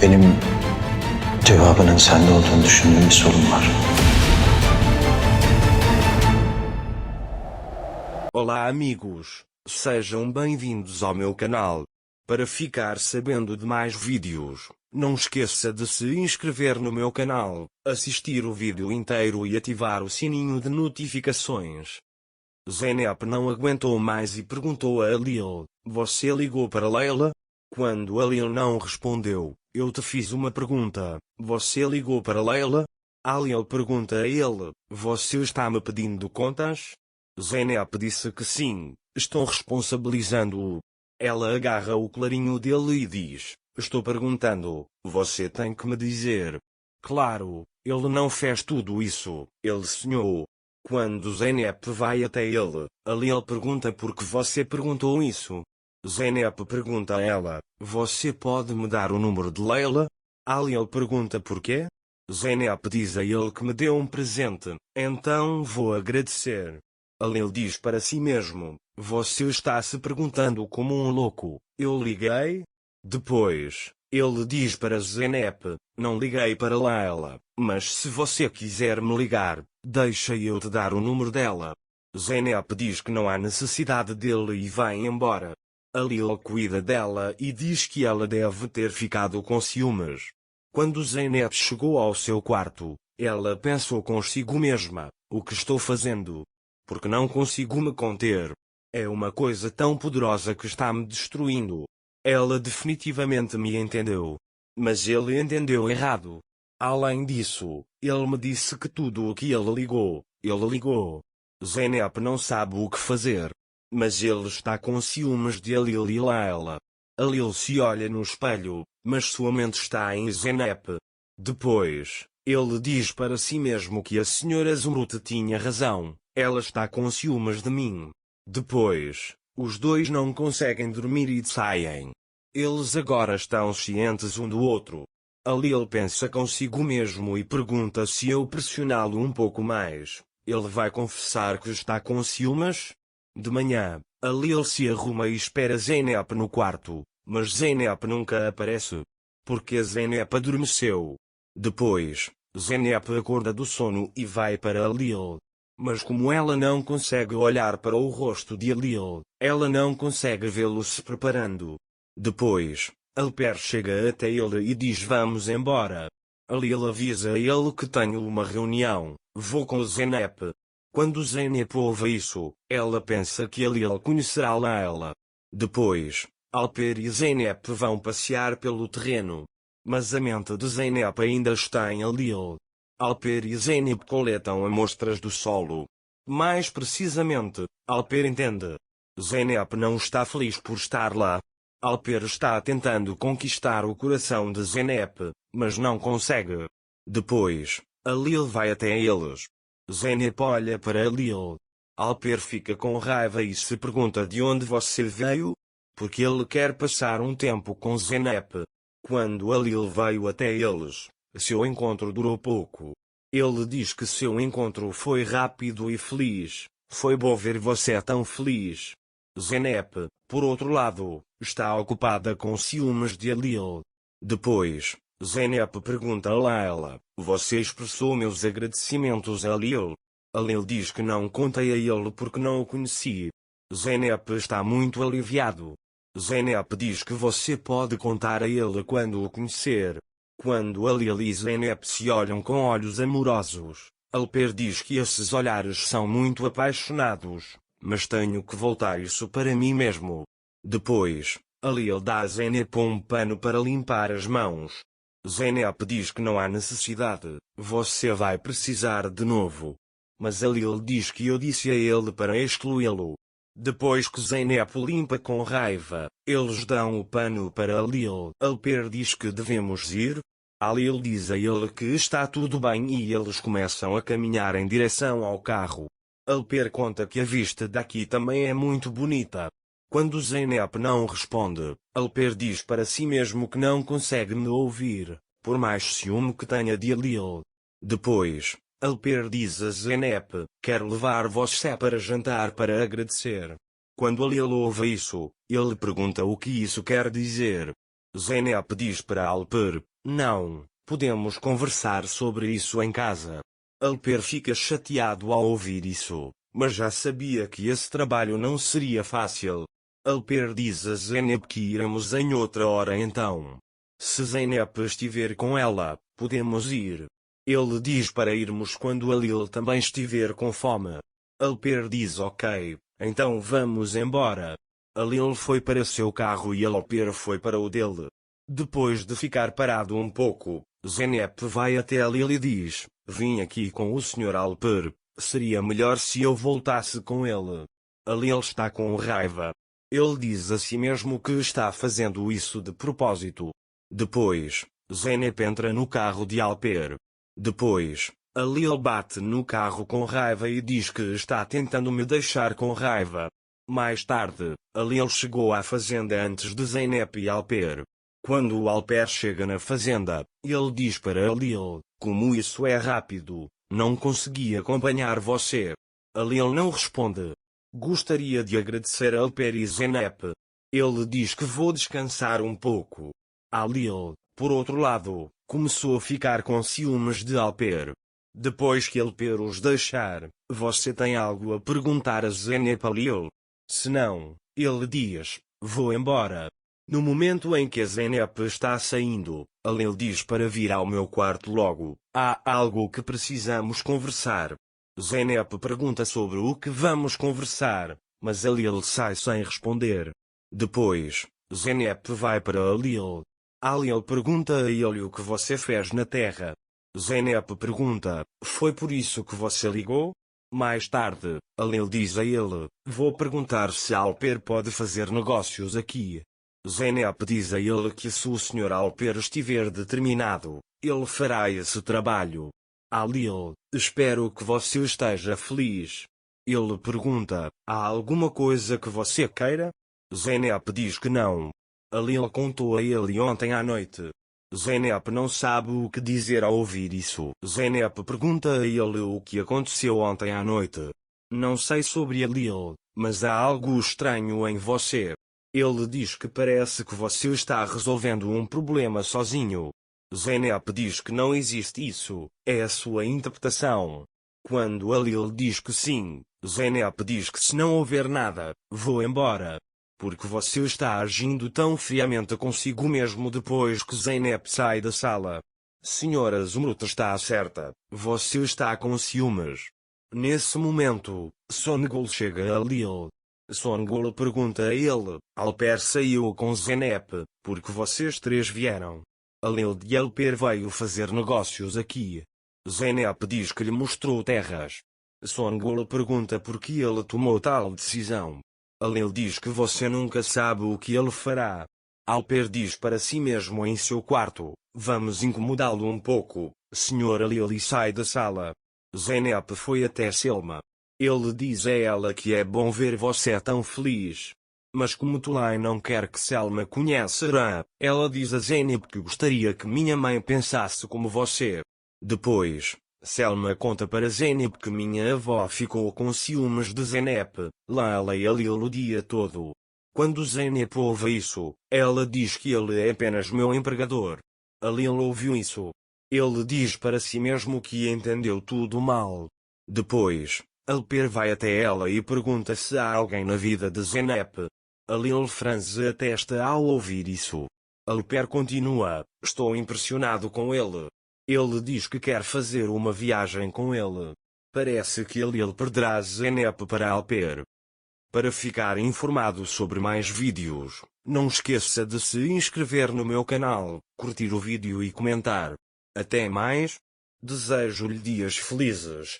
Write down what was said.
Benim cevabının sende olduğunu düşündüğüm bir sorun var. Olá amigos, sejam bem-vindos ao meu canal. Para ficar sabendo de mais vídeos, não esqueça de se inscrever no meu canal, assistir o vídeo inteiro e ativar o sininho de notificações. Zeynep não aguentou mais e perguntou a Lil: "Você ligou para Leila?" Quando a Lil não respondeu, "Eu te fiz uma pergunta, você ligou para Leila?" A Lil pergunta a ele: "Você está me pedindo contas?" Zeynep disse que sim, estou responsabilizando-o. Ela agarra o clarinho dele e diz: "Estou perguntando, você tem que me dizer." Claro, ele não fez tudo isso, ele sonhou. Quando Zeynep vai até ele, a Lil pergunta por que você perguntou isso. Zeynep pergunta a ela: "Você pode me dar o número de Leila?" A Lil pergunta por quê. Zeynep diz a ele que me deu um presente, então vou agradecer. A Lil diz para si mesmo: "Você está se perguntando como um louco, eu liguei?" Depois, ele diz para Zeynep: "Não liguei para Leila, mas se você quiser me ligar, deixa eu te dar o número dela." Zeynep diz que não há necessidade dele e vai embora. A Lil cuida dela e diz que ela deve ter ficado com ciúmes. Quando Zeynep chegou ao seu quarto, ela pensou consigo mesma: "O que estou fazendo? Porque não consigo me conter. É uma coisa tão poderosa que está me destruindo." Ela definitivamente me entendeu. Mas ele entendeu errado. Além disso, ele me disse que tudo o que ele ligou. Zeynep não sabe o que fazer. Mas ele está com ciúmes de Lil e Leila. A Lil se olha no espelho, mas sua mente está em Zeynep. Depois, ele diz para si mesmo que a senhora Zumrude tinha razão. Ela está com ciúmes de mim. Depois, os dois não conseguem dormir e saem. Eles agora estão cientes um do outro. A Lil pensa consigo mesmo e pergunta se eu pressioná-lo um pouco mais, ele vai confessar que está com ciúmes? De manhã, a Lil se arruma e espera Zeynep no quarto, mas Zeynep nunca aparece. Porque Zeynep adormeceu. Depois, Zeynep acorda do sono e vai para a Lil. Mas como ela não consegue olhar para o rosto de Lil, ela não consegue vê-lo se preparando. Depois, Alper chega até ele e diz: "Vamos embora." A Lil avisa a ele que tenho uma reunião, vou com Zeynep. Quando Zeynep ouve isso, ela pensa que a Lil conhecerá Leila. Depois, Alper e Zeynep vão passear pelo terreno. Mas a mente de Zeynep ainda está em Lil. Alper e Zeynep coletam amostras do solo. Mais precisamente, Alper entende. Zeynep não está feliz por estar lá. Alper está tentando conquistar o coração de Zeynep, mas não consegue. Depois, a Lil vai até eles. Zeynep olha para a Lil. Alper fica com raiva e se pergunta de onde você veio? Porque ele quer passar um tempo com Zeynep. Quando a Lil veio até eles, seu encontro durou pouco. Ele diz que seu encontro foi rápido e feliz. Foi bom ver você tão feliz. Zeynep, por outro lado, está ocupada com ciúmes de Lil. Depois, Zeynep pergunta a Leila: "Você expressou meus agradecimentos a Lil?" A Lil diz que não contei a ele porque não o conheci. Zeynep está muito aliviado. Zeynep diz que você pode contar a ele quando o conhecer. Quando a Lil e Zeynep se olham com olhos amorosos, Alper diz que esses olhares são muito apaixonados, mas tenho que voltar isso para mim mesmo. Depois, a Lil dá a Zeynep um pano para limpar as mãos. Zeynep diz que não há necessidade, você vai precisar de novo. Mas a Lil diz que eu disse a ele para excluí-lo. Depois que Zeynep limpa com raiva, eles dão o pano para a Lil. Alper diz que devemos ir. A Lil diz a ele que está tudo bem e eles começam a caminhar em direção ao carro. Alper conta que a vista daqui também é muito bonita. Quando Zeynep não responde, Alper diz para si mesmo que não consegue me ouvir, por mais ciúme que tenha de Lil. Depois, Alper diz a Zeynep: "Quero levar você para jantar para agradecer." Quando a Lil ouve isso, ele pergunta o que isso quer dizer. Zeynep diz para Alper: Não, podemos conversar sobre isso em casa. Alper fica chateado ao ouvir isso, mas já sabia que esse trabalho não seria fácil. Alper diz a Zeynep que iremos em outra hora então. Se Zeynep estiver com ela, podemos ir. Ele diz para irmos quando Alil também estiver com fome. Alper diz ok, então vamos embora. Alil foi para seu carro e Alper foi para o dele. Depois de ficar parado um pouco, Zeynep vai até Alil e diz: vim aqui com o Sr. Alper, seria melhor se eu voltasse com ele. Alil está com raiva. Ele diz a si mesmo que está fazendo isso de propósito. Depois, Zeynep entra no carro de Alper. Depois, Alil bate no carro com raiva e diz que está tentando me deixar com raiva. Mais tarde, Alil chegou à fazenda antes de Zeynep e Alper. Quando o Alper chega na fazenda, ele diz para Alil: como isso é rápido, não consegui acompanhar você. Alil não responde. Gostaria de agradecer a Alper e Zeynep. Ele diz que vou descansar um pouco. Alil, por outro lado, começou a ficar com ciúmes de Alper. Depois que Alper os deixar, você tem algo a perguntar a Zeynep Alil? Se não, ele diz: vou embora. No momento em que a Zeynep está saindo, Alil diz para vir ao meu quarto logo. Há algo que precisamos conversar. Zeynep pergunta sobre o que vamos conversar, mas Alil sai sem responder. Depois, Zeynep vai para Alil. Alil pergunta a ele o que você fez na Terra. Zeynep pergunta: foi por isso que você ligou? Mais tarde, Alil diz a ele: vou perguntar se Alper pode fazer negócios aqui. Zeynep diz a ele que se o Sr. Alper estiver determinado, ele fará esse trabalho. Alil: espero que você esteja feliz. Ele pergunta: há alguma coisa que você queira? Zeynep diz que não. Alil contou a ele ontem à noite. Zeynep não sabe o que dizer ao ouvir isso. Zeynep pergunta a ele o que aconteceu ontem à noite. Não sei sobre Alil, mas há algo estranho em você. Ele diz que parece que você está resolvendo um problema sozinho. Zeynep diz que não existe isso, é a sua interpretação. Quando Alil diz que sim, Zeynep diz que se não houver nada, vou embora. Porque você está agindo tão friamente consigo mesmo depois que Zeynep sai da sala. Senhora Zumruta está certa, você está com ciúmes. Nesse momento, Songul chega a Alil. Songul pergunta a ele: Alper saiu com Zeynep, porque vocês três vieram. Alil de Alper veio fazer negócios aqui. Zeynep diz que lhe mostrou terras. Songul pergunta por que ele tomou tal decisão. Alil diz que você nunca sabe o que ele fará. Alper diz para si mesmo em seu quarto: vamos incomodá-lo um pouco, Sr. Alil, e sai da sala. Zeynep foi até Selma. Ele diz a ela que é bom ver você tão feliz. Mas como Tulay não quer que Selma conheça Ran, ela diz a Zeynep que gostaria que minha mãe pensasse como você. Depois, Selma conta para Zeynep que minha avó ficou com ciúmes de Zeynep, Lala e Alil o dia todo. Quando Zeynep ouve isso, ela diz que ele é apenas meu empregador. Alil ouviu isso. Ele diz para si mesmo que entendeu tudo mal. Depois, Alper vai até ela e pergunta se há alguém na vida de Zeynep. Alil franze a testa ao ouvir isso. Alper continua: estou impressionado com ele. Ele diz que quer fazer uma viagem com ele. Parece que Alil perderá Zeynep para Alper. Para ficar informado sobre mais vídeos, não esqueça de se inscrever no meu canal, curtir o vídeo e comentar. Até mais. Desejo-lhe dias felizes.